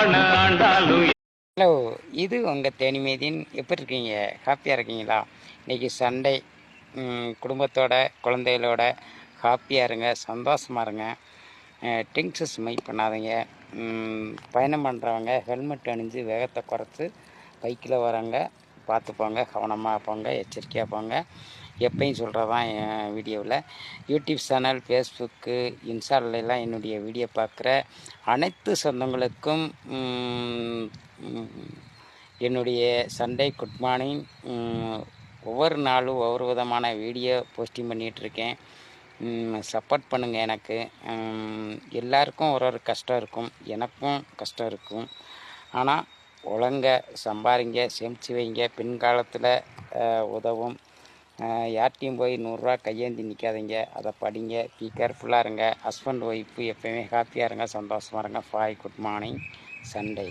Hello, இது உங்கள் தேனிமேதின். எப்படி இருக்கீங்க? ஹாப்பியாக இருக்கீங்களா? இன்றைக்கி சண்டே, குடும்பத்தோட குழந்தைகளோட ஹாப்பியாக இருங்க, சந்தோஷமாக இருங்க. ட்ரிங்க்ஸு ஸ்மைக் பண்ணாதீங்க. பயணம் பண்ணுறவங்க ஹெல்மெட் அணிஞ்சு வேகத்தை குறைச்சி பைக்கில் வரவங்க பார்த்து போங்க, கவனமாக போங்க, எச்சரிக்கையாக போங்க. எப்பயும் சொல்கிறதான் என் வீடியோவில். யூடியூப் சேனல், ஃபேஸ்புக்கு, இன்ஸ்டாலெலாம் என்னுடைய வீடியோ பார்க்குற அனைத்து சொந்தங்களுக்கும் என்னுடைய சண்டே குட் மார்னிங். ஒவ்வொரு நாளும் ஒவ்வொரு விதமான வீடியோ போஸ்டிங் பண்ணிகிட்ருக்கேன். சப்போர்ட் பண்ணுங்கள் எனக்கு. எல்லாருக்கும் ஒரு ஒரு கஷ்டம் இருக்கும், எனக்கும் கஷ்டம் இருக்கும். ஆனால் ஒழுங்க சம்பாதிங்க, சேமித்து வைங்க, பின்காலத்தில் உதவும். யார்கிட்டையும் போய் 100 கையேந்தி நிற்காதீங்க, அதை படிங்க. பி கேர்ஃபுல்லாக இருங்க. ஹஸ்பண்ட் ஒய்ஃபு எப்போயுமே ஹாப்பியாக இருங்க, சந்தோஷமாக இருங்க. Good morning Sunday.